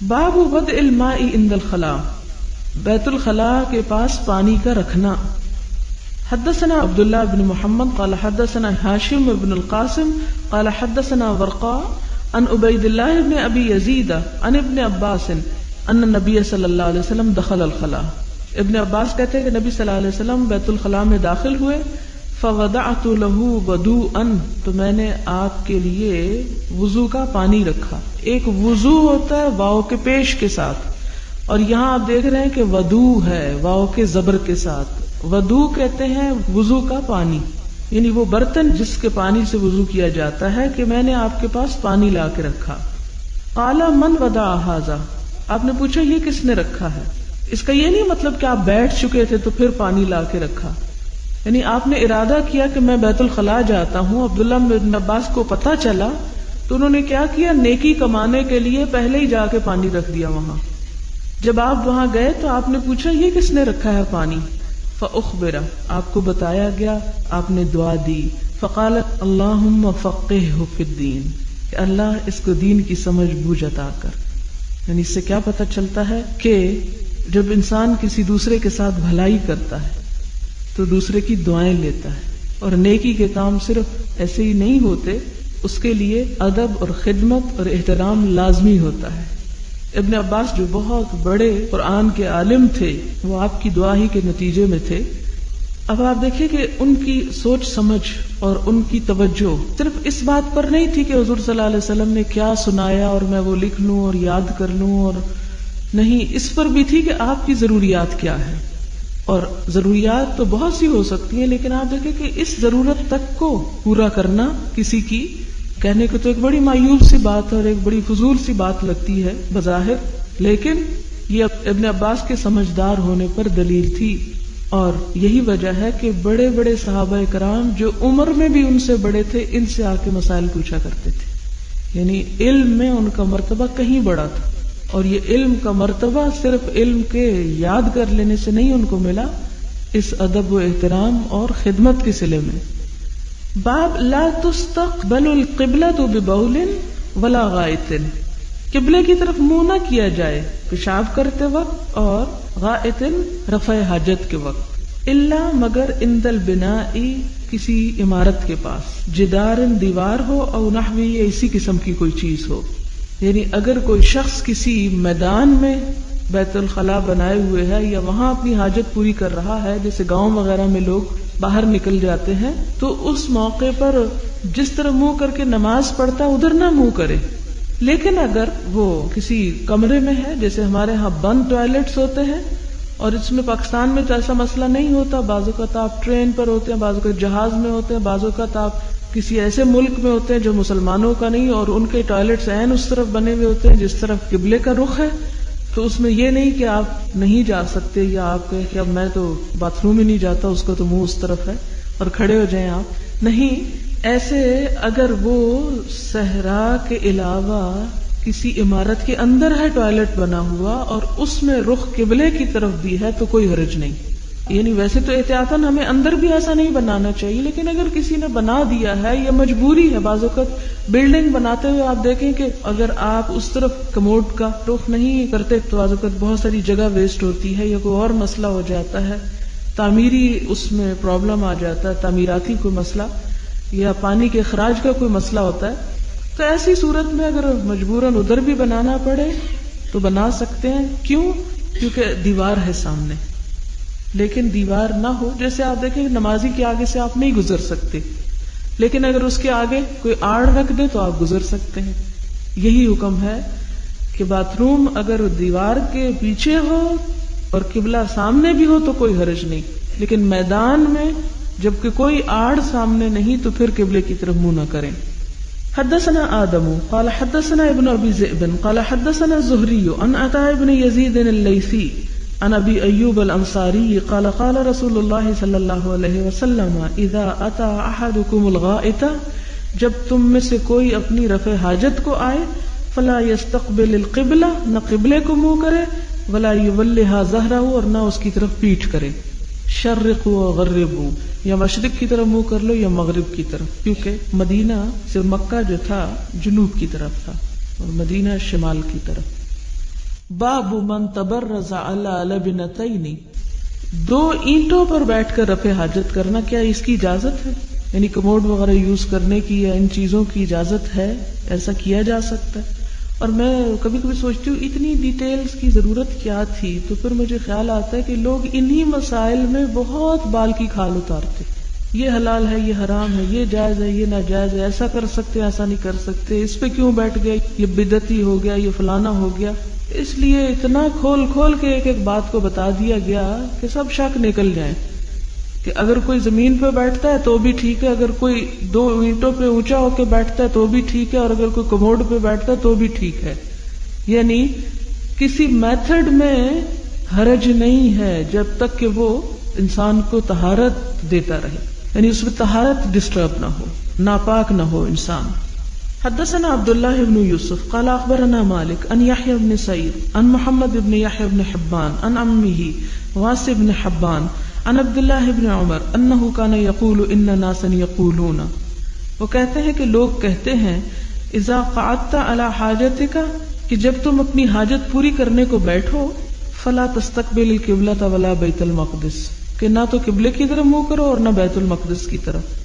باب وضع الماء عند الخلاء، بیت الخلاء کے پاس پانی کا رکھنا. حدثنا عبد الله بن محمد قال حدثنا هاشم بن القاسم قال حدثنا ورقاء عن عبید الله بن ابی یزید عن ابن عباس ان النبی صلی اللہ علیہ وسلم دخل الخلاء. ابن عباس کہتے ہیں کہ نبی صلی اللہ علیہ وسلم بیت الخلاء میں داخل ہوئے. فوضعت له وضوءا، تو میں نے آپ کے لیے وضو کا پانی رکھا. ایک وضو ہوتا ہے واو کے پیش کے ساتھ، اور یہاں آپ دیکھ رہے ہیں کہ ودو ہے واو کے زبر کے ساتھ. ودو کہتے ہیں وضو کا پانی، یعنی وہ برتن جس کے پانی سے وضو کیا جاتا ہے، کہ میں نے آپ کے پاس پانی لا کے رکھا. قال من وضع ھذا، آپ نے پوچھا یہ کس نے رکھا ہے. اس کا یہ نہیں مطلب کہ آپ بیٹھ چکے تھے تو پھر پانی لا کے رکھا، یعنی آپ نے ارادہ کیا کہ میں بیت الخلاء جاتا ہوں. عبداللہ بن عباس کو پتا چلا تو انہوں نے کیا کیا، نیکی کمانے کے لیے پہلے ہی جا کے پانی رکھ دیا وہاں. جب آپ وہاں گئے تو آپ نے پوچھا یہ کس نے رکھا ہے پانی. فاخبر، آپ کو بتایا گیا، آپ نے دعا دی. فقال اللہم فقہہ فی الدین، کہ اللہ اس کو دین کی سمجھ بوجھ عطا کر. یعنی اس سے کیا پتہ چلتا ہے کہ جب انسان کسی دوسرے کے ساتھ بھلائی کرتا ہے تو دوسرے کی دعائیں لیتا ہے، اور نیکی کے کام صرف ایسے ہی نہیں ہوتے، اس کے لیے ادب اور خدمت اور احترام لازمی ہوتا ہے. ابن عباس جو بہت بڑے قرآن کے عالم تھے، وہ آپ کی دعا ہی کے نتیجے میں تھے. اب آپ دیکھیں کہ ان کی سوچ سمجھ اور ان کی توجہ صرف اس بات پر نہیں تھی کہ حضور صلی اللہ علیہ وسلم نے کیا سنایا اور میں وہ لکھ لوں اور یاد کر لوں، اور نہیں، اس پر بھی تھی کہ آپ کی ضروریات کیا ہے. اور ضروریات تو بہت سی ہو سکتی ہیں، لیکن آپ دیکھیں کہ اس ضرورت تک کو پورا کرنا کسی کی کہنے کو تو ایک بڑی مایوب سی بات اور ایک بڑی فضول سی بات لگتی ہے بظاہر، لیکن یہ ابن عباس کے سمجھدار ہونے پر دلیل تھی. اور یہی وجہ ہے کہ بڑے بڑے صحابہ کرام جو عمر میں بھی ان سے بڑے تھے، ان سے آ کے مسائل پوچھا کرتے تھے. یعنی علم میں ان کا مرتبہ کہیں بڑا تھا، اور یہ علم کا مرتبہ صرف علم کے یاد کر لینے سے نہیں ان کو ملا، اس ادب و احترام اور خدمت کے صلے میں. باب لا تستقبل القبلۃ ببول ولا غائط، قبلے کی طرف منہ نہ کیا جائے پیشاب کرتے وقت اور غائط رفع حاجت کے وقت، الا مگر عند البناء، کسی عمارت کے پاس، جدار دیوار ہو، او نحوی اسی قسم کی کوئی چیز ہو. یعنی اگر کوئی شخص کسی میدان میں بیت الخلاء بنائے ہوئے ہے یا وہاں اپنی حاجت پوری کر رہا ہے، جیسے گاؤں وغیرہ میں لوگ باہر نکل جاتے ہیں، تو اس موقع پر جس طرح منہ کر کے نماز پڑھتا ادھر نہ منہ کرے. لیکن اگر وہ کسی کمرے میں ہے، جیسے ہمارے ہاں بند ٹوائلٹس ہوتے ہیں، اور اس میں پاکستان میں تو ایسا مسئلہ نہیں ہوتا، بعض اوقات آپ ٹرین پر ہوتے ہیں، بعض اوقات جہاز میں ہوتے ہیں، بعض اوقات آپ کسی ایسے ملک میں ہوتے ہیں جو مسلمانوں کا نہیں، اور ان کے ٹوائلٹس عین اس طرف بنے ہوئے ہوتے ہیں جس طرف قبلے کا رخ ہے، تو اس میں یہ نہیں کہ آپ نہیں جا سکتے، یا آپ کہیں کہ اب میں تو باتھ روم ہی نہیں جاتا، اس کا تو منہ اس طرف ہے، اور کھڑے ہو جائیں آپ. نہیں، ایسے اگر وہ صحرا کے علاوہ کسی عمارت کے اندر ہے ٹوائلٹ بنا ہوا اور اس میں رخ قبلے کی طرف بھی ہے تو کوئی حرج نہیں. یعنی ویسے تو احتیاطاً ہمیں اندر بھی ایسا نہیں بنانا چاہیے، لیکن اگر کسی نے بنا دیا ہے یا مجبوری ہے، بعض اوقات بلڈنگ بناتے ہوئے آپ دیکھیں کہ اگر آپ اس طرف کموڈ کا رخ نہیں کرتے تو بعض اوقات بہت ساری جگہ ویسٹ ہوتی ہے، یا کوئی اور مسئلہ ہو جاتا ہے، تعمیری اس میں پرابلم آ جاتا ہے، تعمیراتی کوئی مسئلہ یا پانی کے اخراج کا کوئی مسئلہ ہوتا ہے. تو ایسی صورت میں اگر مجبوراً ادھر بھی بنانا پڑے تو بنا سکتے ہیں. کیوں؟ کیونکہ دیوار ہے سامنے. لیکن دیوار نہ ہو، جیسے آپ دیکھیں نمازی کے آگے سے آپ نہیں گزر سکتے، لیکن اگر اس کے آگے کوئی آڑ رکھ دے تو آپ گزر سکتے ہیں. یہی حکم ہے کہ باتھ روم اگر دیوار کے پیچھے ہو اور قبلہ سامنے بھی ہو تو کوئی حرج نہیں، لیکن میدان میں جبکہ کوئی آڑ سامنے نہیں تو پھر قبلے کی طرف منہ نہ کریں. حدثنا آدم قال حدثنا ابن ابي ذئب قال حدثنا الزهري عن عطاء بن يزيد الليثي عن ابي ايوب الانصاري قال قال رسول الله صلى الله عليه وسلم اذا اتى احدكم الغائط، جب تم میں سے کوئی اپنی رفع حاجت کو آئے، فلا يستقبل القبلة، نہ قبلے کو منہ کرے، ولا يولها ظهره، اور نہ اس کی طرف پیٹھ کرے. شرقوا وغربوا، یا مشرق کی طرف منہ کر لو یا مغرب کی طرف، کیونکہ مدینہ سے مکہ جو تھا جنوب کی طرف تھا اور مدینہ شمال کی طرف. باب من تبرز علی لبنتین، 2 اینٹوں پر بیٹھ کر رفع حاجت کرنا، کیا اس کی اجازت ہے؟ یعنی کموڈ وغیرہ یوز کرنے کی یا ان چیزوں کی اجازت ہے؟ ایسا کیا جا سکتا ہے؟ اور میں کبھی کبھی سوچتی ہوں اتنی ڈیٹیلز کی ضرورت کیا تھی، تو پھر مجھے خیال آتا ہے کہ لوگ انہی مسائل میں بہت بال کی کھال اتارتے، یہ حلال ہے، یہ حرام ہے، یہ جائز ہے، یہ ناجائز ہے، ایسا کر سکتے، ایسا نہیں کر سکتے، اس پہ کیوں بیٹھ گئے، یہ بدعتی ہو گیا، یہ فلانا ہو گیا۔ اس لیے اتنا کھول کھول کے ایک ایک بات کو بتا دیا گیا کہ سب شک نکل جائیں کہ اگر کوئی زمین پہ بیٹھتا ہے تو بھی ٹھیک ہے، اگر کوئی 2 اینٹوں پہ اونچا ہو کے بیٹھتا ہے تو بھی ٹھیک ہے، اور اگر کوئی کموڈ پہ بیٹھتا ہے تو بھی ٹھیک ہے۔ یعنی کسی میتھڈ میں حرج نہیں ہے جب تک کہ وہ انسان کو طہارت دیتا رہے، یعنی اس میں طہارت ڈسٹرب نہ ہو، ناپاک نہ ہو انسان۔ حدثنا عبد الله بن يوسف قال اخبرنا مالك عن يحيى بن سعيد عن محمد بن يحيى بن حبان عن عمه واسع بن حبان عن عبد الله بن عمر انه كان يقول ان ناسا يقولون، وہ کہتے ہیں کہ لوگ کہتے ہیں اذا قعدت على حاجتك، کہ جب تم اپنی حاجت پوری کرنے کو بیٹھو، فلا تستقبل القبلة ولا بیت المقدس، کہ نہ تو قبلے کی طرف منہ کرو اور نہ بیت المقدس کی طرف۔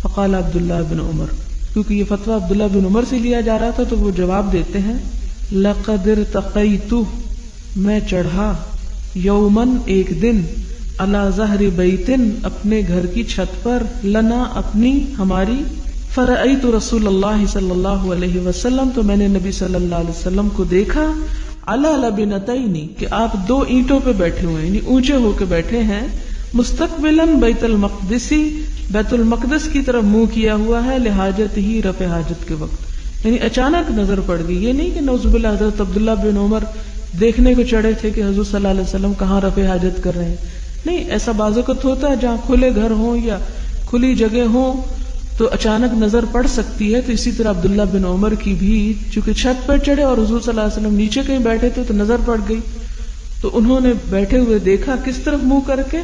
فقال عبد الله بن عمر، کیونکہ یہ فتویٰ عبداللہ بن عمر سے لیا جا رہا تھا تو وہ جواب دیتے ہیں، لقد ارتقیت، میں چڑھا، یومن ایک دن، علی ظہر بیت، اپنے گھر کی چھت پر، لنا اپنی، ہماری، فرأیت رسول اللہ صلی اللہ علیہ وسلم، تو میں نے نبی صلی اللہ علیہ وسلم کو دیکھا، علی لبنتین، کہ آپ 2 اینٹوں پہ بیٹھے ہوئے ہیں، یعنی اونچے ہو کے بیٹھے ہیں، مستقبلا بیت المقدسی، بیت المقدس کی طرف منہ کیا ہوا ہے، لحاجت ہی، رفع حاجت کے وقت۔ یعنی اچانک نظر پڑ گئی، یہ نہیں کہ نعوذ باللہ حضرت عبداللہ بن عمر دیکھنے کو چڑھے تھے کہ حضور صلی اللہ علیہ وسلم کہاں رفع حاجت کر رہے ہیں، نہیں، ایسا بعض اوقات ہوتا ہے جہاں کھلے گھر ہوں یا کھلی جگہ ہوں تو اچانک نظر پڑ سکتی ہے۔ تو اسی طرح عبداللہ بن عمر کی بھی، چونکہ چھت پر چڑھے اور حضور صلی اللہ علیہ وسلم نیچے کہیں بیٹھے تھے تو نظر پڑ گئی، تو انہوں نے بیٹھے ہوئے دیکھا کس طرف منہ کر کے،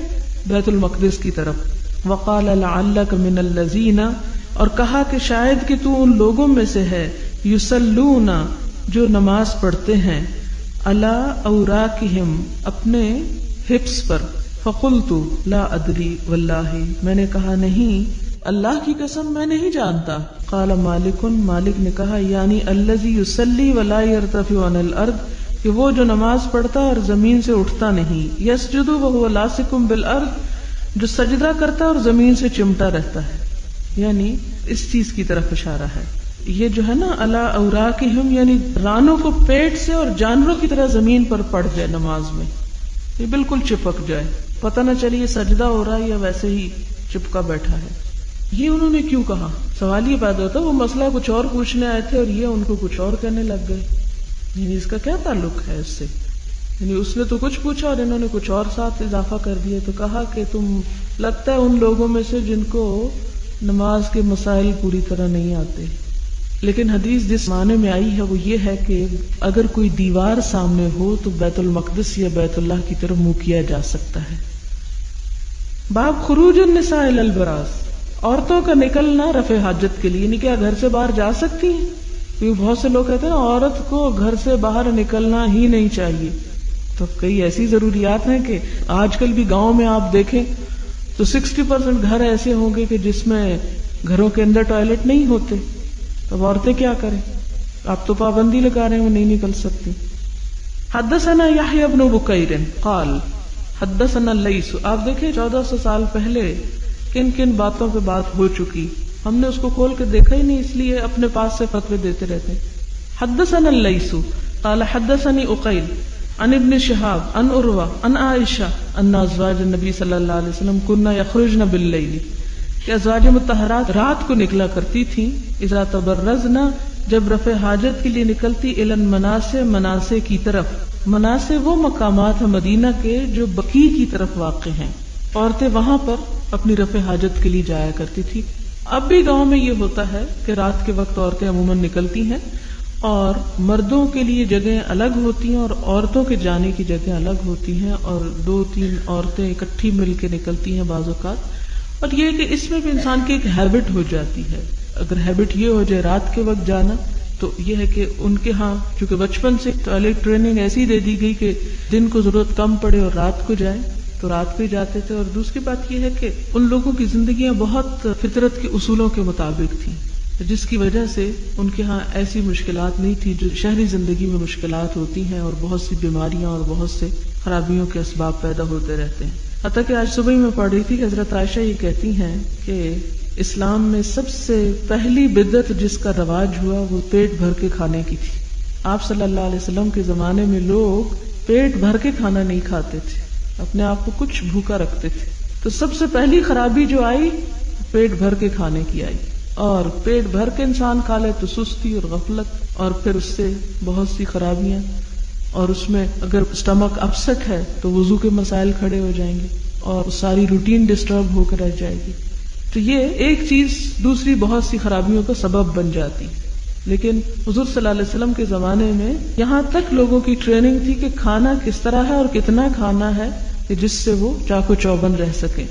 بیت المقدس کی طرف۔ وقال لعلک من الذین، اور کہا کہ شاید کہ تو ان لوگوں میں سے ہے، یصلون، جو نماز پڑھتے ہیں، علی اوراقہم، اپنے ہپس پر۔ فقلت لا ادری واللہ، میں نے کہا نہیں، اللہ کی قسم میں نہیں جانتا۔ قال مالک، مالک نے کہا یعنی الذی یصلی ولا یرتفع عن الارض، کہ وہ جو نماز پڑھتا اور زمین سے اٹھتا نہیں، یسجد وهو لاصق بالارض، جو سجدہ کرتا اور زمین سے چمٹا رہتا ہے، یعنی اس چیز کی طرف اشارہ ہے۔ یہ جو ہے نا علی اوراقہم، یعنی رانوں کو پیٹ سے اور جانوروں کی طرح زمین پر پڑ جائے نماز میں، یہ بالکل چپک جائے، پتہ نہ چلے یہ سجدہ ہو رہا ہے یا ویسے ہی چپکا بیٹھا ہے۔ یہ انہوں نے کیوں کہا؟ سوال یہ پیدا ہوتا ہے وہ مسئلہ کچھ اور پوچھنے آئے تھے اور یہ ان کو کچھ اور کہنے لگ گئے، یعنی اس کا کیا تعلق ہے اس سے؟ یعنی اس نے تو کچھ پوچھا اور انہوں نے کچھ اور ساتھ اضافہ کر دیا، تو کہا کہ تم لگتا ہے ان لوگوں میں سے جن کو نماز کے مسائل پوری طرح نہیں آتے۔ لیکن حدیث جس معنی میں آئی ہے وہ یہ ہے کہ اگر کوئی دیوار سامنے ہو تو بیت المقدس یا بیت اللہ کی طرف منہ کیا جا سکتا ہے۔ باب خروج النساء الی البراز، عورتوں کا نکلنا رفع حاجت کے لیے، یعنی کیا گھر سے باہر جا سکتی ہیں؟ کیونکہ بہت سے لوگ کہتے ہیں نا عورت کو گھر سے باہر نکلنا ہی نہیں چاہیے، تو کئی ایسی ضروریات ہیں کہ آج کل بھی گاؤں میں آپ دیکھیں تو 60% گھر ایسے ہوں گے کہ جس میں گھروں کے اندر ٹوائلٹ نہیں ہوتے، تو عورتیں کیا کریں؟ آپ تو پابندی لگا رہے ہیں وہ نہیں نکل سکتی۔ حدثنا یحیی بن بکیر قال حدثنا اللیث، آپ دیکھیں 1400 سال پہلے کن کن باتوں پہ بات ہو چکی، ہم نے اس کو کھول کے دیکھا ہی نہیں، اس لیے اپنے پاس سے فتوے دیتے رہتے ہیں۔ حدثنا اللیث قال حدثني عقیل عن ابن شہاب عن عروہ عن عائشہ ان ازواج النبی صلی اللہ علیہ وسلم كن یخرجن باللیل، کہ ازواج مطہرات رات کو نکلا کرتی تھیں، اذا تبرزن، جب رفع حاجت کے لیے نکلتی، الی المناصع، مناصع کی طرف۔ مناصع وہ مقامات ہیں مدینہ کے جو بقیع کی طرف واقع ہیں، عورتیں وہاں پر اپنی رفع حاجت کے لیے جایا کرتی تھی۔ اب بھی گاؤں میں یہ ہوتا ہے کہ رات کے وقت عورتیں عموماً نکلتی ہیں اور مردوں کے لیے جگہیں الگ ہوتی ہیں اور عورتوں کے جانے کی جگہیں الگ ہوتی ہیں، اور 2-3 عورتیں اکٹھی مل کے نکلتی ہیں بعض اوقات۔ اور یہ کہ اس میں بھی انسان کی ایک ہیبٹ ہو جاتی ہے، اگر ہیبٹ یہ ہو جائے رات کے وقت جانا، تو یہ ہے کہ ان کے ہاں چونکہ بچپن سے ٹوائلٹ ٹریننگ ایسی دے دی گئی کہ دن کو ضرورت کم پڑے اور رات کو جائیں تو رات کو ہی جاتے تھے. اور دوسری بات یہ ہے کہ ان لوگوں کی زندگیاں بہت فطرت کے اصولوں کے مطابق تھیں، جس کی وجہ سے ان کے ہاں ایسی مشکلات نہیں تھی جو شہری زندگی میں مشکلات ہوتی ہیں، اور بہت سی بیماریاں اور بہت سے خرابیوں کے اسباب پیدا ہوتے رہتے ہیں. حتیٰ کہ آج صبح میں پڑھ رہی تھی کہ حضرت عائشہ یہ کہتی ہیں کہ اسلام میں سب سے پہلی بدعت جس کا رواج ہوا وہ پیٹ بھر کے کھانے کی تھی. آپ صلی اللہ علیہ وسلم کے زمانے میں لوگ پیٹ بھر کے کھانا نہیں کھاتے تھے، اپنے آپ کو کچھ بھوکا رکھتے تھے. تو سب سے پہلی خرابی جو آئی پیٹ بھر کے کھانے کی آئی، اور پیٹ بھر کے انسان کھا لے تو سستی اور غفلت، اور پھر اس سے بہت سی خرابیاں، اور اس میں اگر اسٹمک اپسٹ ہے تو وضو کے مسائل کھڑے ہو جائیں گے اور ساری روٹین ڈسٹرب ہو کر رہ جائے گی. تو یہ ایک چیز دوسری بہت سی خرابیوں کا سبب بن جاتی. لیکن حضور صلی اللہ علیہ وسلم کے زمانے میں یہاں تک لوگوں کی ٹریننگ تھی کہ کھانا کس طرح ہے اور کتنا کھانا ہے کہ جس سے وہ چاقو چوبند رہ سکیں.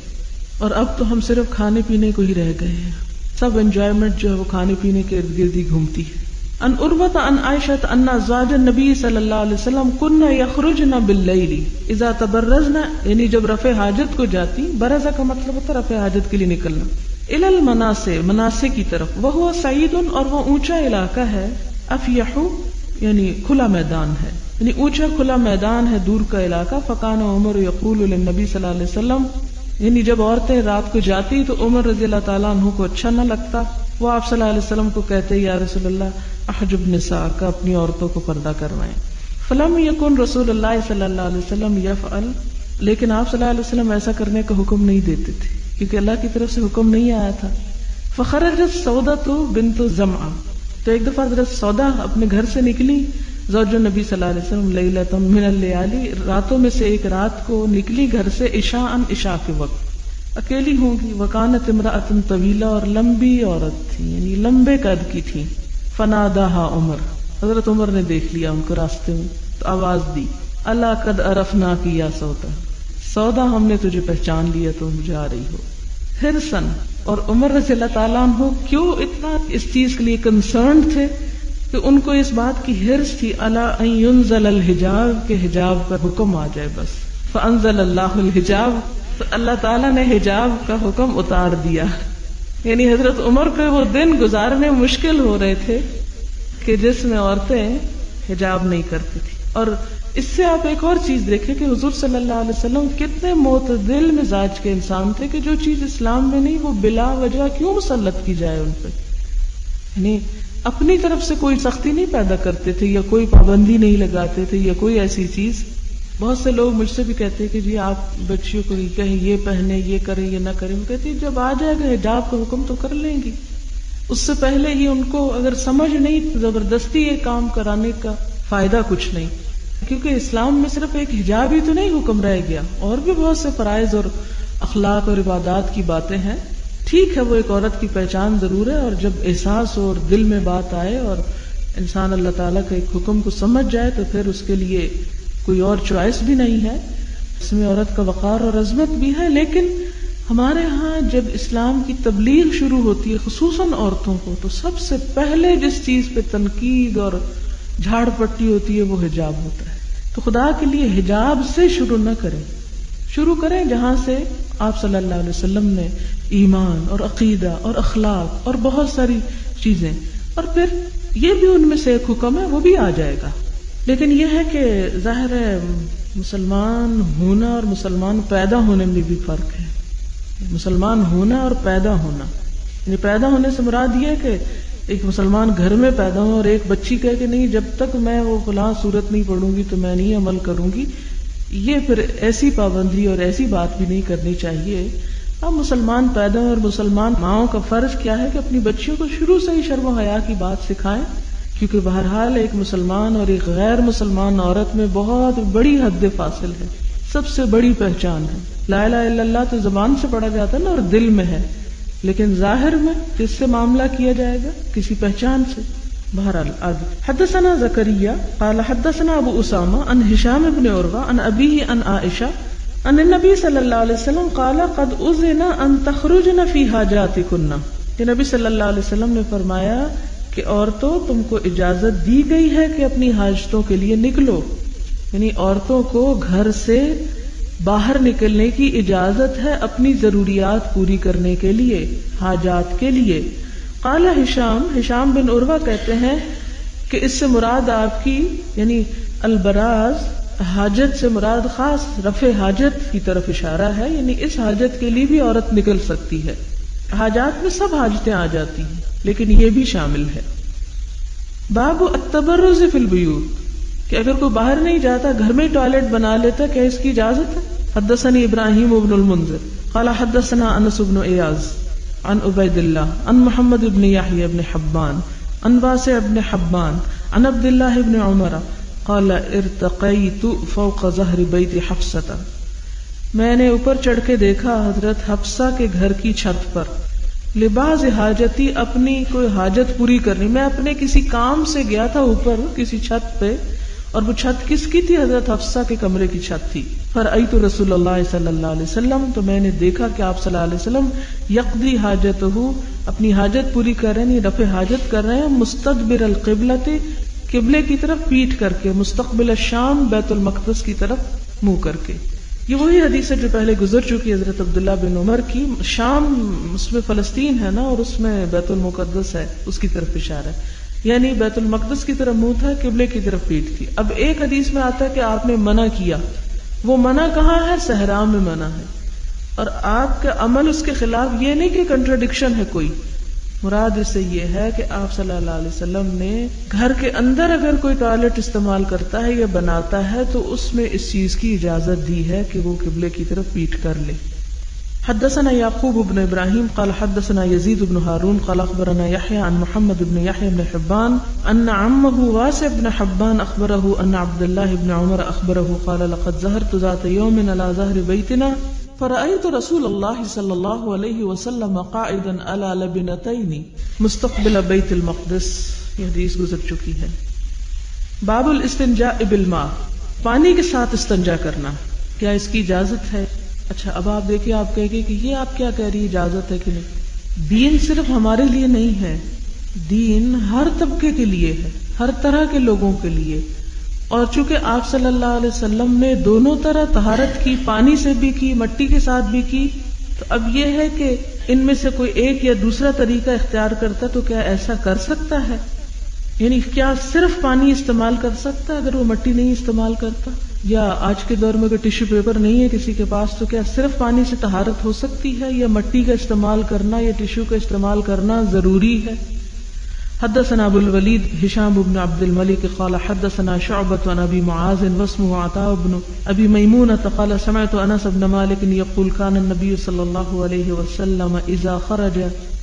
اور اب تو ہم صرف کھانے پینے کو ہی رہ گئے ہیں، سب انجوائمنٹ جو ہے وہ کھانے پینے کے ارد گرد ہی گھومتی ہے. ان عروة عن عائشة ان ازواج النبی صلی اللہ علیہ وسلم کن یخرجن باللیل اذا تبرزن، یعنی جب رفع حاجت کو جاتی، برزہ کا مطلب ہوتا ہے رفع حاجت کے لیے نکلنا، الی المناصع، مناصع کی طرف، وہو سعید، اور وہ اونچا علاقہ ہے، افیح یعنی کھلا میدان ہے، یعنی اونچا کھلا میدان ہے، دور کا علاقہ. فکان عمر یقول للنبی صلی اللہ علیہ وسلم، یعنی جب عورتیں رات کو جاتی تو عمر رضی اللہ تعالیٰ عنہ کو اچھا نہ لگتا، وہ آپ صلی اللہ علیہ وسلم کو کہتے یا رسول اللہ احجب نساء کا، اپنی عورتوں کو پردہ کروائیں. فلم یکن رسول اللہ صلی اللہ علیہ وسلم یفعل، لیکن آپ صلی اللہ علیہ وسلم ایسا کرنے کا حکم نہیں دیتے تھے کیونکہ اللہ کی طرف سے حکم نہیں آیا تھا. فخرجت سودۃ بنت زمعہ، تو ایک دفعہ حضرت سودا اپنے گھر سے نکلی، زوج نبی صلی اللہ علیہ وسلم، لیلۃ من اللیالی، راتوں میں سے ایک رات کو نکلی گھر سے، عشاء عشاء کے وقت، اکیلی ہوں گی. وکانت امرأۃ طویلہ، اور لمبی عورت تھی، یعنی لمبے قد کی تھی. فناداها عمر، حضرت عمر نے دیکھ لیا ان کو راستے میں تو آواز دی، الا قد عرفناک یا سودا، سودا ہم نے تجھے پہچان لیا تو جا رہی ہو. حرصن، اور عمر رضی اللہ تعالیٰ عنہ کیوں اتنا اس چیز کے لیے کنسرنڈ تھے کہ ان کو اس بات کی حرص تھی، الا ان ينزل الحجاب، کہ حجاب کا حکم آ جائے بس. فانزل اللہ الحجاب، تو اللہ تعالیٰ نے حجاب کا حکم اتار دیا. یعنی حضرت عمر کو وہ دن گزارنے مشکل ہو رہے تھے کہ جس میں عورتیں حجاب نہیں کرتی تھی. اور اس سے آپ ایک اور چیز دیکھیں کہ حضور صلی اللہ علیہ وسلم کتنے معتدل مزاج کے انسان تھے کہ جو چیز اسلام میں نہیں وہ بلا وجہ کیوں مسلط کی جائے ان پہ. یعنی اپنی طرف سے کوئی سختی نہیں پیدا کرتے تھے یا کوئی پابندی نہیں لگاتے تھے یا کوئی ایسی چیز. بہت سے لوگ مجھ سے بھی کہتے ہیں کہ جی آپ بچیوں کو یہ کہیں یہ پہنے، یہ کریں، یہ نہ کریں. وہ کہتی جب آ جائے گا حجاب کا حکم تو کر لیں گی، اس سے پہلے ہی ان کو اگر سمجھ نہیں، زبردستی یہ کام کرانے کا فائدہ کچھ نہیں. کیونکہ اسلام میں صرف ایک حجاب ہی تو نہیں حکم رہ گیا، اور بھی بہت سے فرائض اور اخلاق اور عبادات کی باتیں ہیں. ٹھیک ہے وہ ایک عورت کی پہچان ضرور ہے، اور جب احساس اور دل میں بات آئے اور انسان اللہ تعالیٰ کا ایک حکم کو سمجھ جائے تو پھر اس کے لیے کوئی اور چوائس بھی نہیں ہے. اس میں عورت کا وقار اور عظمت بھی ہے. لیکن ہمارے ہاں جب اسلام کی تبلیغ شروع ہوتی ہے خصوصاً عورتوں کو، تو سب سے پہلے جس چیز پہ تنقید اور جھاڑ پٹی ہوتی ہے وہ حجاب ہوتا ہے. تو خدا کے لیے حجاب سے شروع نہ کریں، شروع کریں جہاں سے آپ صلی اللہ علیہ وسلم نے ایمان اور عقیدہ اور اخلاق اور بہت ساری چیزیں، اور پھر یہ بھی ان میں سے ایک حکم ہے وہ بھی آ جائے گا. لیکن یہ ہے کہ ظاہر ہے مسلمان ہونا اور مسلمان پیدا ہونے میں بھی فرق ہے. مسلمان ہونا اور پیدا ہونا، یعنی پیدا ہونے سے مراد یہ ہے کہ ایک مسلمان گھر میں پیدا ہو اور ایک بچی کہے کہ نہیں جب تک میں وہ فلاں صورت نہیں پڑھوں گی تو میں نہیں عمل کروں گی، یہ پھر ایسی پابندی اور ایسی بات بھی نہیں کرنی چاہیے. اب مسلمان پیدا ہو، اور مسلمان ماؤں کا فرض کیا ہے کہ اپنی بچیوں کو شروع سے ہی شرم و حیا کی بات سکھائیں، کیونکہ بہرحال ایک مسلمان اور ایک غیر مسلمان عورت میں بہت بڑی حد فاصل ہے، سب سے بڑی پہچان ہے. لا الہ الا اللہ تو زبان سے پڑھا جاتا ہے نا اور دل میں ہے، لیکن ظاہر میں کس سے معاملہ کیا جائے گا؟ کسی پہچان سے. بہرحال آگے حدثنا زکریا قال حدثنا ابو اسامہ عن ہشام بن عروہ عن ابیہ عن عائشہ ان النبی صلی اللہ علیہ وسلم قال قد اذن ان تخرجن فی حاجاتکن، کہ نبی صلی اللہ علیہ وسلم نے فرمایا کہ عورتوں تم کو اجازت دی گئی ہے کہ اپنی حاجتوں کے لیے نکلو، یعنی عورتوں کو گھر سے باہر نکلنے کی اجازت ہے اپنی ضروریات پوری کرنے کے لیے، حاجات کے لیے۔ قال ہشام بن عروہ کہتے ہیں کہ اس سے مراد آپ کی یعنی البراز حاجت سے مراد خاص رفع حاجت کی طرف اشارہ ہے، یعنی اس حاجت کے لیے بھی عورت نکل سکتی ہے۔ حاجات میں سب حاجتیں آ جاتی ہیں لیکن یہ بھی شامل ہے۔ باب التبرز فی البیوت، کہ اگر کوئی باہر نہیں جاتا گھر میں ٹوائلٹ بنا لیتا کیا اس کی اجازت ہے؟ حدثني ابراہیم بن المنذر قال حدثنا انس بن ایاز عن عبید اللہ عن محمد بن یحیی بن حبان عن واسع بن حبان عن عبد اللہ بن عمر قال ارتقیت فوق ظہر بیت حفصہ، میں نے اوپر چڑھ کے دیکھا حضرت حفصہ کے گھر کی چھت پر، لباس حاجتی اپنی کوئی حاجت پوری کرنی، میں اپنے کسی کام سے گیا تھا اوپر کسی چھت پہ، اور وہ چھت کس کی تھی؟ حضرت حفصہ کے کمرے کی چھت تھی۔ فرأیت رسول اللہ صلی اللہ علیہ وسلم، تو میں نے دیکھا کہ آپ صلی اللہ علیہ وسلم یقضی حاجتہ، اپنی حاجت پوری کر رہے ہیں، رفع حاجت کر رہے ہیں، مستدبر القبلۃ، قبلے کی طرف پیٹ کر کے، مستقبل الشام بیت المقدس کی طرف منہ کر کے۔ یہ وہی حدیث ہے جو پہلے گزر چکی حضرت عبداللہ بن عمر کی، شام اس میں فلسطین ہے نا اور اس میں بیت المقدس ہے، اس کی طرف اشارہ ہے، یعنی بیت المقدس کی طرف منہ تھا، قبلے کی طرف پیٹ تھی۔ اب ایک حدیث میں آتا ہے کہ آپ نے منع کیا، وہ منع کہاں ہے؟ صحرا میں منع ہے، اور آپ کا عمل اس کے خلاف، یہ نہیں کہ کنٹراڈکشن ہے کوئی، مراد اس سے یہ ہے کہ آپ صلی اللہ علیہ وسلم نے گھر کے اندر اگر کوئی ٹوائلٹ استعمال کرتا ہے یا بناتا ہے تو اس میں اس چیز کی اجازت دی ہے کہ وہ قبلے کی طرف پیٹ کر لے۔ حدثنا یعقوب بن ابراہیم قال حدثنا یزید بن ہارون قال اخبرنا یحیی عن محمد بن یحیی بن حبان ان عمه واسع بن حبان اخبره ان عبد الله بن عمر اخبره قال لقد ظهرت ذات يوم على ظهر بيتنا فرأيت رسول الله صلى الله عليه وسلم قاعدا على لبنتين مستقبل بیت المقدس۔ یہ حدیث گزر چکی ہے۔ باب الاستنجاء بالماء، پانی کے ساتھ استنجا کرنا، کیا اس کی اجازت ہے؟ اچھا اب آپ دیکھیں، آپ کہیں گے کہ یہ آپ کیا کہہ رہی اجازت ہے کہ نہیں؟ دین صرف ہمارے لیے نہیں ہے، دین ہر طبقے کے لیے ہے، ہر طرح کے لوگوں کے لیے، اور چونکہ آپ صلی اللہ علیہ وسلم نے دونوں طرح طہارت کی، پانی سے بھی کی، مٹی کے ساتھ بھی کی، تو اب یہ ہے کہ ان میں سے کوئی ایک یا دوسرا طریقہ اختیار کرتا تو کیا ایسا کر سکتا ہے؟ یعنی کیا صرف پانی استعمال کر سکتا ہے اگر وہ مٹی نہیں استعمال کرتا؟ یا آج کے دور میں اگر ٹیشو پیپر نہیں ہے کسی کے پاس تو کیا صرف پانی سے طہارت ہو سکتی ہے، یا مٹی کا استعمال کرنا یا ٹیشو کا استعمال کرنا ضروری ہے؟ حدثنا ابو الولید ہشام بن عبد الملک قال حدثنا شعبۃ عن ابی معاذ واسمه عطاء بن ابی میمونۃ قال سمعت انس بن مالک یقول كان النبي صلی اللہ علیہ وسلم اذا خرج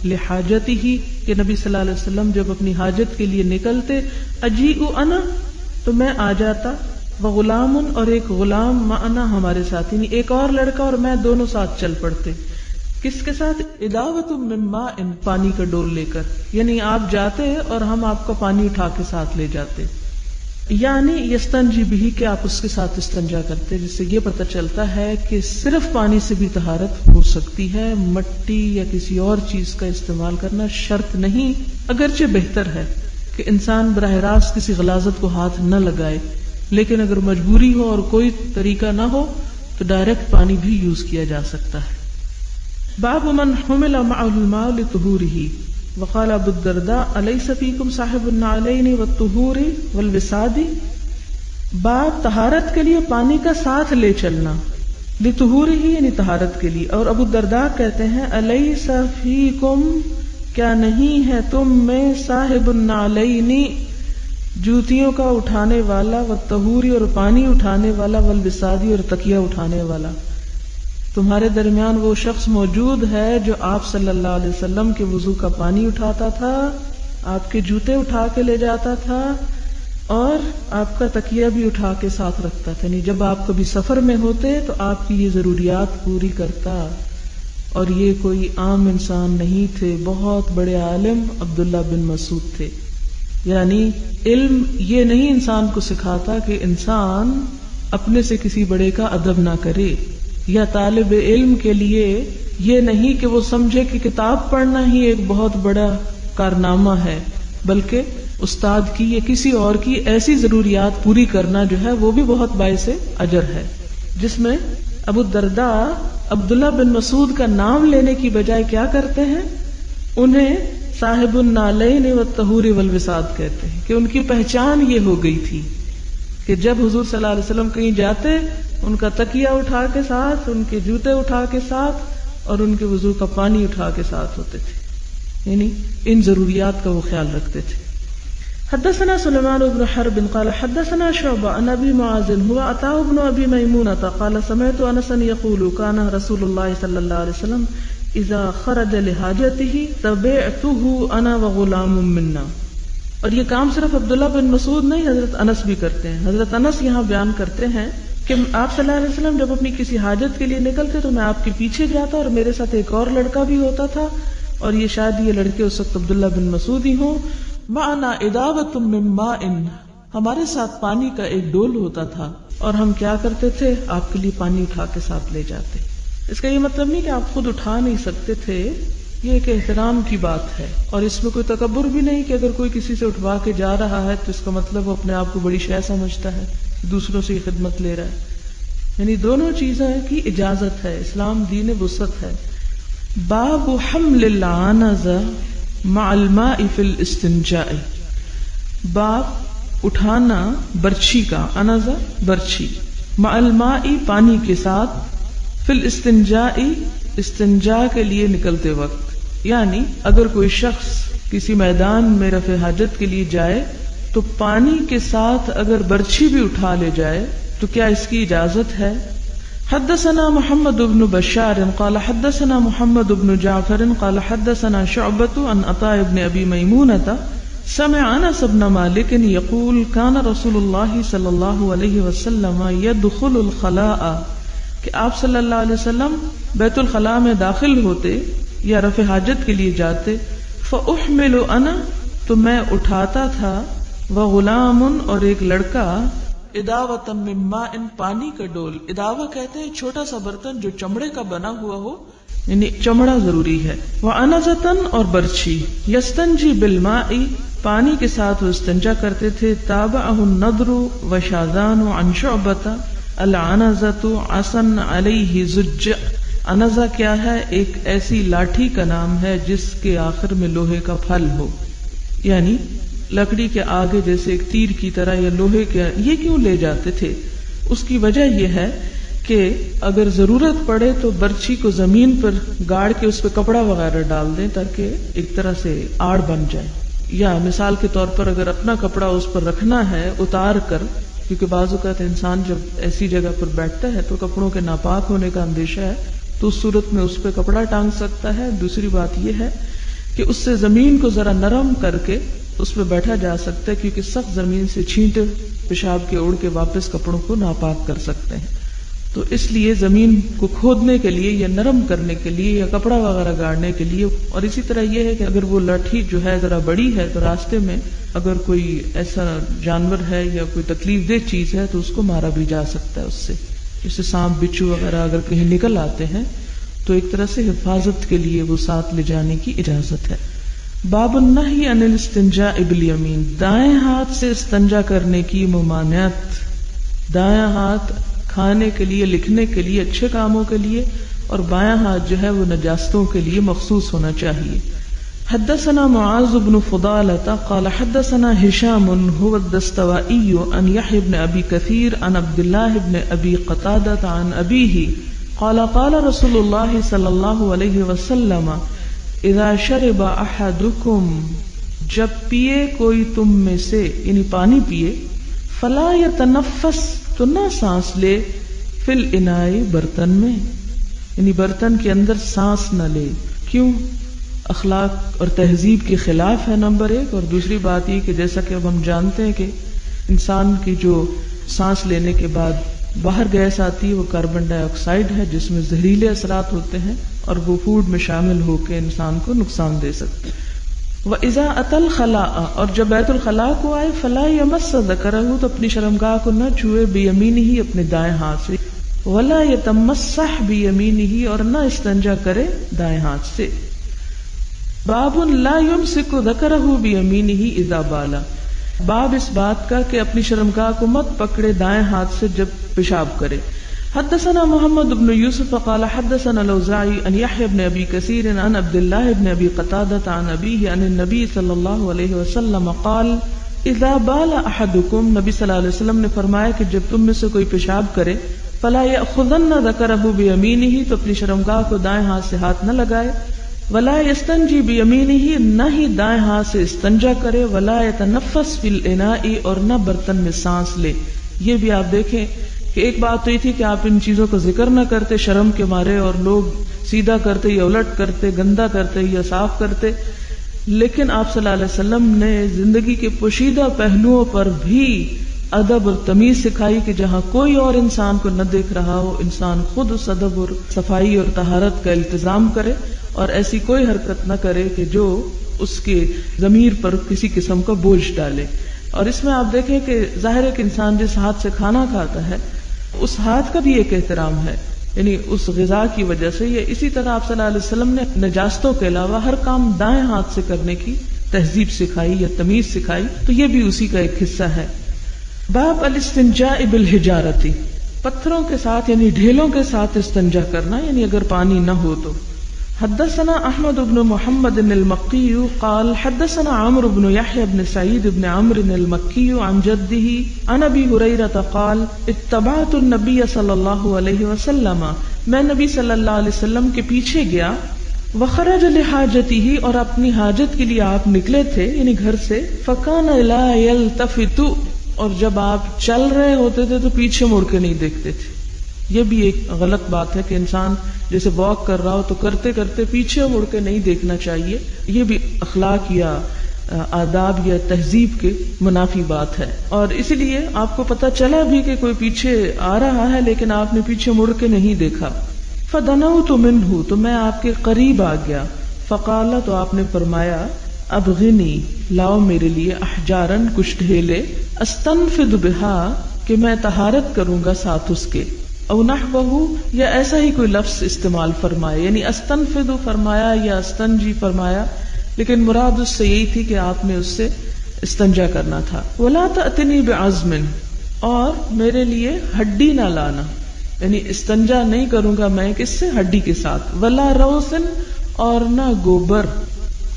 لحاجته، کہ نبی صلی اللہ علیہ وسلم جب اپنی حاجت کے لیے نکلتے، اجیء انا، تو میں آ جاتا، وغلام، اور ایک غلام، معنا ہمارے ساتھ، یعنی ایک اور لڑکا اور میں دونوں ساتھ چل پڑتے۔ کس کے ساتھ؟ اداوۃ من ماء، پانی کا ڈول لے کر، یعنی آپ جاتے اور ہم آپ کا پانی اٹھا کے ساتھ لے جاتے، یعنی یستنجی بھی، کہ آپ اس کے ساتھ استنجا کرتے، جس سے یہ پتہ چلتا ہے کہ صرف پانی سے بھی طہارت ہو سکتی ہے، مٹی یا کسی اور چیز کا استعمال کرنا شرط نہیں، اگرچہ بہتر ہے کہ انسان براہ راست کسی غلاظت کو ہاتھ نہ لگائے، لیکن اگر مجبوری ہو اور کوئی طریقہ نہ ہو تو ڈائریکٹ پانی بھی یوز کیا جا سکتا ہے۔ باب من حمل معه الماء لطهوره، وقال ابو الدرداء الیس فیکم صاحب النعلین والطہور والوساد، باب طہارت کے لیے پانی کا ساتھ لے چلنا، لطہورہ یعنی طہارت کے لیے، اور ابو الدرداء کہتے ہیں الیس فیکم، کیا نہیں ہے تم میں، صاحب النعلین، جوتیوں کا اٹھانے والا، والطہوری اور پانی اٹھانے والا، والوسادی اور تکیہ اٹھانے والا، تمہارے درمیان وہ شخص موجود ہے جو آپ صلی اللہ علیہ وسلم کے وضو کا پانی اٹھاتا تھا، آپ کے جوتے اٹھا کے لے جاتا تھا، اور آپ کا تکیہ بھی اٹھا کے ساتھ رکھتا تھا، یعنی جب آپ کبھی سفر میں ہوتے تو آپ کی یہ ضروریات پوری کرتا، اور یہ کوئی عام انسان نہیں تھے، بہت بڑے عالم عبداللہ بن مسعود تھے۔ یعنی علم یہ نہیں انسان کو سکھاتا کہ انسان اپنے سے کسی بڑے کا ادب نہ کرے، یا طالب علم کے لیے یہ نہیں کہ وہ سمجھے کہ کتاب پڑھنا ہی ایک بہت بڑا کارنامہ ہے، بلکہ استاد کی یا کسی اور کی ایسی ضروریات پوری کرنا جو ہے وہ بھی بہت باعث اجر ہے، جس میں ابو الدرداء عبداللہ بن مسعود کا نام لینے کی بجائے کیا کرتے ہیں؟ انہیں صاحب النالین والطہور والوساد کہتے ہیں کہ ان کی پہچان یہ ہو گئی تھی کہ جب حضور صلی اللہ علیہ وسلم کہیں جاتے ان کا تکیہ اٹھا کے ساتھ، ان کے جوتے اٹھا کے ساتھ اور ان کے وضو کا پانی اٹھا کے ساتھ ہوتے تھے، یعنی ان ضروریات کا وہ خیال رکھتے تھے۔ حدثنا سلیمان بن حرب قال حدثنا شعبہ عن ابی معاذ هو عطاء بن ابی میمونۃ قال سمعت انسا یقول كان رسول اللہ صلی اللہ علیہ وسلم اذا خرج لحاجته تبعته انا وغلام منا۔ اور یہ کام صرف عبداللہ بن مسعود نہیں، حضرت انس بھی کرتے ہیں۔ حضرت انس یہاں بیان کرتے ہیں کہ آپ صلی اللہ علیہ وسلم جب اپنی کسی حاجت کے لیے نکلتے تو میں آپ کے پیچھے جاتا اور میرے ساتھ ایک اور لڑکا بھی ہوتا تھا، اور یہ شاید یہ لڑکے اس وقت عبداللہ بن مسعود ہی ہوں۔ معنا اداوۃ من ماء، ہمارے ساتھ پانی کا ایک ڈول ہوتا تھا اور ہم کیا کرتے تھے؟ آپ کے لیے پانی اٹھا کے ساتھ لے جاتے۔ اس کا یہ مطلب نہیں کہ آپ خود اٹھا نہیں سکتے تھے، یہ ایک احترام کی بات ہے، اور اس میں کوئی تکبر بھی نہیں کہ اگر کوئی کسی سے اٹھوا کے جا رہا ہے تو اس کا مطلب وہ اپنے آپ کو بڑی شے سمجھتا ہے، دوسروں سے خدمت لے رہا ہے۔ یعنی دونوں چیزیں کی اجازت ہے، اسلام دین وسعت ہے۔ باب حمل العنز مع الماء فی الاستنجاء، باب اٹھانا برچھی کا، عنز برچھی، مع الماء پانی کے ساتھ، فی الاستنجاء استنجا کے لیے نکلتے وقت۔ یعنی اگر کوئی شخص کسی میدان میں رفع حاجت کے لیے جائے تو پانی کے ساتھ اگر برچھی بھی اٹھا لے جائے تو کیا اس کی اجازت ہے؟ حدثنا محمد بن بشار قال حدثنا محمد بن جعفر قال حدثنا شعبة عن عطاء بن ابي ميمونة سمع انس بن مالك يقول كان رسول الله صلى الله عليه وسلم يدخل الخلاء، کہ آپ صلی اللہ علیہ وسلم بیت الخلاء میں داخل ہوتے یا رفع حاجت کے لیے جاتے، فاحمل انا، تو میں اٹھاتا تھا، وغلام، اور ایک لڑکا، اداوۃ من ماء، پانی کا ڈول۔ اداوہ کہتے ہیں چھوٹا سا برتن جو چمڑے کا بنا ہوا ہو، یعنی چمڑا ضروری ہے۔ وعنزۃ، اور برچھی، یستنجی بالماء، پانی کے ساتھ وہ استنجا کرتے تھے۔ تابعہ النضر وشاذان عن شعبۃ العنزۃ عصا علیہ زج، عنزہ کیا ہے؟ ایک ایسی لاٹھی کا نام ہے جس کے آخر میں لوہے کا پھل ہو، یعنی لکڑی کے آگے جیسے ایک تیر کی طرح یا لوہے کے۔ یہ کیوں لے جاتے تھے؟ اس کی وجہ یہ ہے کہ اگر ضرورت پڑے تو برچھی کو زمین پر گاڑ کے اس پہ کپڑا وغیرہ ڈال دیں تاکہ ایک طرح سے آڑ بن جائے، یا مثال کے طور پر اگر اپنا کپڑا اس پر رکھنا ہے اتار کر، کیونکہ بعض اوقات انسان جب ایسی جگہ پر بیٹھتا ہے تو کپڑوں کے ناپاک ہونے کا اندیشہ ہے، تو اس صورت میں اس پہ کپڑا ٹانگ سکتا ہے۔ دوسری بات یہ ہے کہ اس سے زمین کو ذرا نرم کر کے اس پہ بیٹھا جا سکتا ہے، کیونکہ سخت زمین سے چھینٹے پیشاب کے اڑ کے واپس کپڑوں کو ناپاک کر سکتے ہیں۔ تو اس لیے زمین کو کھودنے کے لیے یا نرم کرنے کے لیے یا کپڑا وغیرہ گاڑنے کے لیے، اور اسی طرح یہ ہے کہ اگر وہ لاٹھی جو ہے ذرا بڑی ہے تو راستے میں اگر کوئی ایسا جانور ہے یا کوئی تکلیف دہ چیز ہے تو اس کو مارا بھی جا سکتا ہے اس سے، جیسے سانپ بچھو وغیرہ اگر کہیں نکل آتے ہیں تو ایک طرح سے حفاظت کے لیے وہ ساتھ لے جانے کی اجازت ہے۔ باب النہی عن الاستنجاء بالیمین، دائیں ہاتھ سے استنجا کرنے کی ممانعت۔ دائیں ہاتھ کھانے کے لیے، لکھنے کے لیے، اچھے کاموں کے لیے، اور بایاں ہاتھ جو ہے وہ نجاستوں کے لیے مخصوص ہونا چاہیے۔ حدثنا معاذ بن فضالة قال حدثنا هشام هو الدستوائي عن يحيى بن ابي كثير عن عبد الله بن ابي قتادة عن ابيه قال قال رسول الله صلى الله عليه وسلم اذا شرب احدكم، جب پیے کوئی تم میں سے، یعنی پانی پیے، فلا يتنفس، تو نہ سانس لے، فی الاناء، برتن میں، یعنی برتن کے اندر سانس نہ لے۔ کیوں؟ اخلاق اور تہذیب کے خلاف ہے نمبر ایک، اور دوسری بات یہ کہ جیسا کہ اب ہم جانتے ہیں کہ انسان کی جو سانس لینے کے بعد باہر گیس آتی ہے وہ کاربن ڈائی آکسائڈ ہے، جس میں زہریلے اثرات ہوتے ہیں اور وہ فوڈ میں شامل ہو کے انسان کو نقصان دے سکتے ہیں۔ وَإِذَا أَتَى الْخَلَاءَ، اور جب بیت الخلاء کو آئے، فَلَا يَمَسَّ ذَكَرَهُ، تو اپنی شرمگاہ کو نہ چھوئے، بِيَمِينِهِ، اپنے دائیں ہاتھ سے، وَلَا يَتَمَسَّحْ بِيَمِينِهِ، اور نہ استنجا کرے دائیں ہاتھ سے۔ باب لا یمسک ذکرہ بیمینہ اذا بالا، باب اس بات کا کہ اپنی شرمگاہ کو مت پکڑے دائیں ہاتھ سے جب پیشاب کرے. حدثنا محمد بن یوسف قال حدثنا الاوزاعی عن یحیی بن ابی کثیر عن عبد اللہ بن ابی قتادہ عن ابیہ عن النبی صلی اللہ علیہ وسلم قال اذا بال احدکم، نبی صلی اللہ علیہ وسلم نے فرمایا کہ جب تم میں سے کوئی پیشاب کرے فلا یأخذن ذکرہ بیمینہ، تو اپنی شرمگاہ کو دائیں ہاتھ سے ہاتھ نہ لگائے، ولا یستنجی بیمینہ، نہ ہی دائیں ہاتھ سے استنجا کرے، ولا یتنفس فی الاناء، اور نہ برتن میں سانس لے. یہ بھی آپ دیکھیں کہ ایک بات تو یہ تھی کہ آپ ان چیزوں کا ذکر نہ کرتے شرم کے مارے، اور لوگ سیدھا کرتے یا الٹ کرتے، گندا کرتے یا صاف کرتے، لیکن آپ صلی اللہ علیہ وسلم نے زندگی کے پوشیدہ پہلوؤں پر بھی ادب اور تمیز سکھائی کہ جہاں کوئی اور انسان کو نہ دیکھ رہا ہو، انسان خود اس ادب اور صفائی اور طہارت کا التزام کرے، اور ایسی کوئی حرکت نہ کرے کہ جو اس کے ضمیر پر کسی قسم کا بوجھ ڈالے. اور اس میں آپ دیکھیں کہ ظاہر ہے کہ انسان جس ہاتھ سے کھانا کھاتا ہے اس ہاتھ کا بھی ایک احترام ہے، یعنی اس غذا کی وجہ سے. یہ اسی طرح آپ صلی اللہ علیہ وسلم نے نجاستوں کے علاوہ ہر کام دائیں ہاتھ سے کرنے کی تہذیب سکھائی یا تمیز سکھائی، تو یہ بھی اسی کا ایک حصہ ہے. باب الاستنجاء بالحجارۃ، پتھروں کے ساتھ یعنی ڈھیلوں کے ساتھ استنجا کرنا، یعنی اگر پانی نہ ہو تو. حدثنا احمد بن محمد المکی قال حدثنا عمرو بن یحیی بن سعید بن عمرو المکی عن جدہ عن ابی ہریرہ قال اتبعت النبی صلی اللہ علیہ وسلم، میں نبی صلی اللہ علیہ وسلم کے پیچھے گیا، وخرج لحاجتہ، اور اپنی حاجت کے لیے آپ نکلے تھے یعنی گھر سے، فکان لا یلتفت، اور جب آپ چل رہے ہوتے تھے تو پیچھے مڑ کے نہیں دیکھتے تھے. یہ بھی ایک غلط بات ہے کہ انسان جیسے واک کر رہا ہو تو کرتے کرتے پیچھے مڑ کے نہیں دیکھنا چاہیے. یہ بھی اخلاق یا آداب یا تہذیب کے منافی بات ہے. اور اسی لیے آپ کو پتہ چلا بھی کہ کوئی پیچھے آ رہا ہے لیکن آپ نے پیچھے مڑ کے نہیں دیکھا. فدنوت منہ، تو میں آپ کے قریب آ گیا. فقال، تو آپ نے فرمایا ابغنی، لاؤ میرے لیے، احجارن، کچھ ڈھیلے، استنفد بہا، کہ میں طہارت کروں گا ساتھ اس کے، او نحوہ، یا ایسا ہی کوئی لفظ استعمال فرمایا، یعنی استنفد فرمایا یا استنجی فرمایا، لیکن مراد اس سے یہی تھی کہ آپ نے اس سے استنجا کرنا تھا. ولا تأتنی بعظم، اور میرے لیے ہڈی نہ لانا، یعنی استنجا نہیں کروں گا میں کس سے، ہڈی کے ساتھ. ولا روثن، اور نہ گوبر.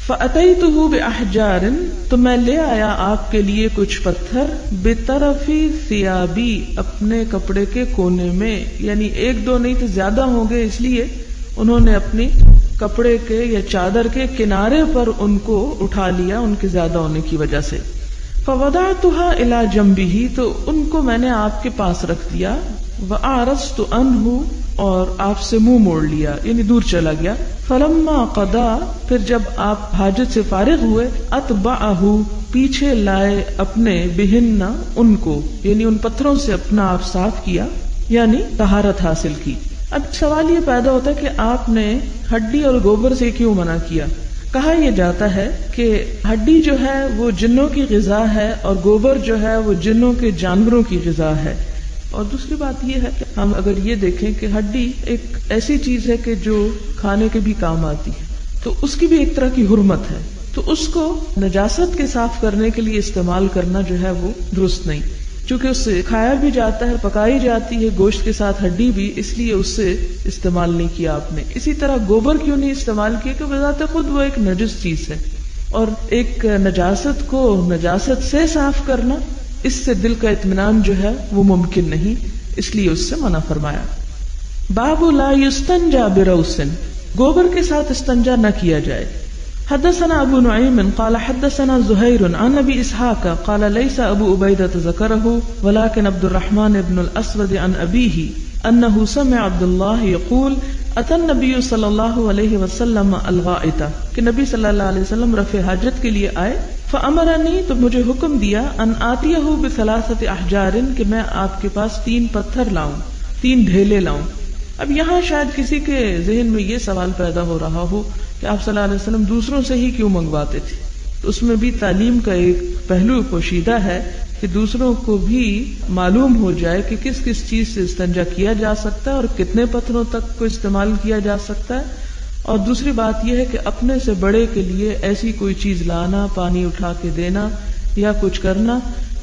فأتیتہ بأحجار، تو میں لے آیا آپ کے لیے کچھ پتھر، بطرف ثیابی، اپنے کپڑے کے کونے میں، یعنی ایک دو نہیں تو زیادہ ہوں گے، اس لیے انہوں نے اپنی کپڑے کے یا چادر کے کنارے پر ان کو اٹھا لیا ان کے زیادہ ہونے کی وجہ سے. فوضعتها الى جنبه، تو ان کو میں نے آپ کے پاس رکھ دیا. وأعرضت عنہ، اور آپ سے منہ موڑ لیا یعنی دور چلا گیا. فلما قضا، پھر جب آپ حاجت سے فارغ ہوئے، اتبعہ، پیچھے لائے اپنے، بہن، ان کو، یعنی ان پتھروں سے اپنا آپ صاف کیا، یعنی طہارت حاصل کی. اب سوال یہ پیدا ہوتا ہے کہ آپ نے ہڈی اور گوبر سے کیوں منع کیا؟ کہا یہ جاتا ہے کہ ہڈی جو ہے وہ جنوں کی غذا ہے، اور گوبر جو ہے وہ جنوں کے جانوروں کی غذا ہے. اور دوسری بات یہ ہے کہ ہم اگر یہ دیکھیں کہ ہڈی ایک ایسی چیز ہے کہ جو کھانے کے بھی کام آتی ہے، تو اس کی بھی ایک طرح کی حرمت ہے، تو اس کو نجاست کے صاف کرنے کے لیے استعمال کرنا جو ہے وہ درست نہیں، چونکہ اس سے کھایا بھی جاتا ہے، پکائی جاتی ہے گوشت کے ساتھ ہڈی بھی، اس لیے اس سے استعمال نہیں کیا آپ نے. اسی طرح گوبر کیوں نہیں استعمال کیا کہ بذات خود وہ ایک نجس چیز ہے، اور ایک نجاست کو نجاست سے صاف کرنا، اس سے دل کا اطمینان جو ہے وہ ممکن نہیں، اس لیے اس سے منع فرمایا. باب لا یستنجا بروث، گوبر کے ساتھ استنجا نہ کیا جائے. حدثنا ابو نعیم قال حدثنا زہیر عن ابی اسحاق قال ليس ابو عبیدہ ذکرہ ولكن عبد الرحمن بن الاسود عن ابیہ انه سمع عبد اللہ یقول اتى النبی صلی اللہ علیہ وسلم الغائط، کہ نبی صلی اللہ علیہ وسلم رفع حاجت کے لیے آئے. فامرنی، تو مجھے حکم دیا، ان آتیہ بثلاثۃ احجار، کہ میں آپ کے پاس 3 پتھر لاؤں، 3 ڈھیلے لاؤں. اب یہاں شاید کسی کے ذہن میں یہ سوال پیدا ہو رہا ہو کہ آپ صلی اللہ علیہ وسلم دوسروں سے ہی کیوں منگواتے تھے. تو اس میں بھی تعلیم کا ایک پہلو پوشیدہ ہے کہ دوسروں کو بھی معلوم ہو جائے کہ کس کس چیز سے استنجا کیا جا سکتا ہے اور کتنے پتھروں تک کو استعمال کیا جا سکتا ہے. اور دوسری بات یہ ہے کہ اپنے سے بڑے کے لیے ایسی کوئی چیز لانا، پانی اٹھا کے دینا یا کچھ کرنا،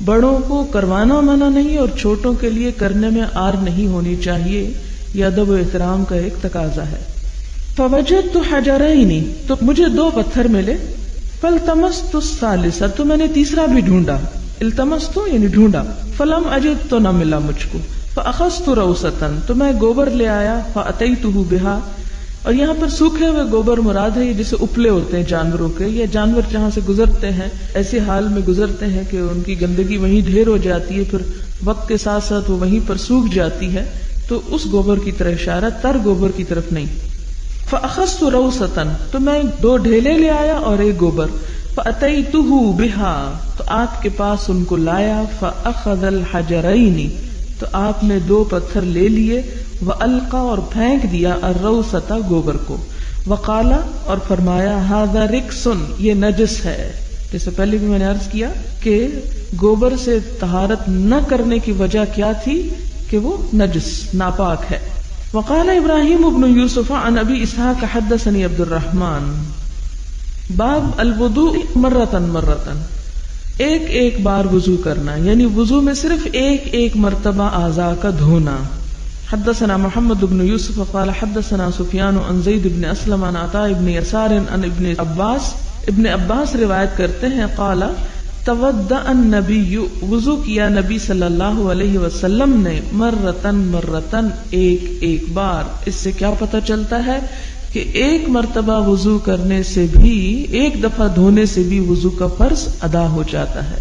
بڑوں کو کروانا منع نہیں اور چھوٹوں کے لیے کرنے میں آر نہیں ہونی چاہیے، یہ ادب و احترام کا ایک تقاضا ہے۔ فوجدت حجرین، تو مجھے 2 پتھر ملے، فالتمست الثالث، تو میں نے تیسرا بھی ڈھونڈا، التمست یعنی ڈھونڈا، فلم اجد، تو نہ ملا مجھ کو، فاخذت روسۃ، تو میں گوبر لے آیا، فاتیتہ بہا، اور یہاں پر سوکھے ہوئے گوبر مراد ہے، یہ جیسے اپلے ہوتے ہیں جانوروں کے، یا جانور جہاں سے گزرتے ہیں ایسے حال میں گزرتے ہیں کہ ان کی گندگی وہیں ڈھیر ہو جاتی ہے، پھر وقت کے ساتھ ساتھ وہ وہیں پر سوکھ جاتی ہے، تو اس گوبر کی طرف اشارہ، تر گوبر کی طرف نہیں۔ فاخذت روسۃ، تو میں 2 ڈھیلے لے آیا اور ایک گوبر، فاتیتہ بہا، تو آپ کے پاس ان کو لایا، فاخذ الحجرین، تو آپ نے 2 پتھر لے لیے، وَأَلْقَى، اور پھینک دیا، الرَّوْسَةَ، گوبر کو، وَقَالَ، اور فرمایا، هَذَا رِكْسٌ، یہ نجس ہے۔ جیسے پہلے بھی میں نے عرض کیا کہ گوبر سے طہارت نہ کرنے کی وجہ کیا تھی کہ وہ نجس، ناپاک ہے۔ وَقَالَ إِبْرَاهِيمُ بْنُ يُوسُفَ عن ابی اسحاق حدثني عبد الرحمن، باب الوضوء مرة، ایک بار وضو کرنا، یعنی وضو میں صرف ایک مرتبہ اعضاء کا دھونا۔ حدثنا محمد بن یوسف قال حدثنا سفیان عن زید بن اسلم عن عطاء بن یسار عن ابن عباس روایت کرتے ہیں، قال تودع النبی، وضو کیا نبی صلی اللہ علیہ وسلم نے، مرتن، ایک بار۔ اس سے کیا پتہ چلتا ہے کہ ایک مرتبہ وضو کرنے سے بھی، ایک دفعہ دھونے سے بھی وضو کا فرض ادا ہو جاتا ہے۔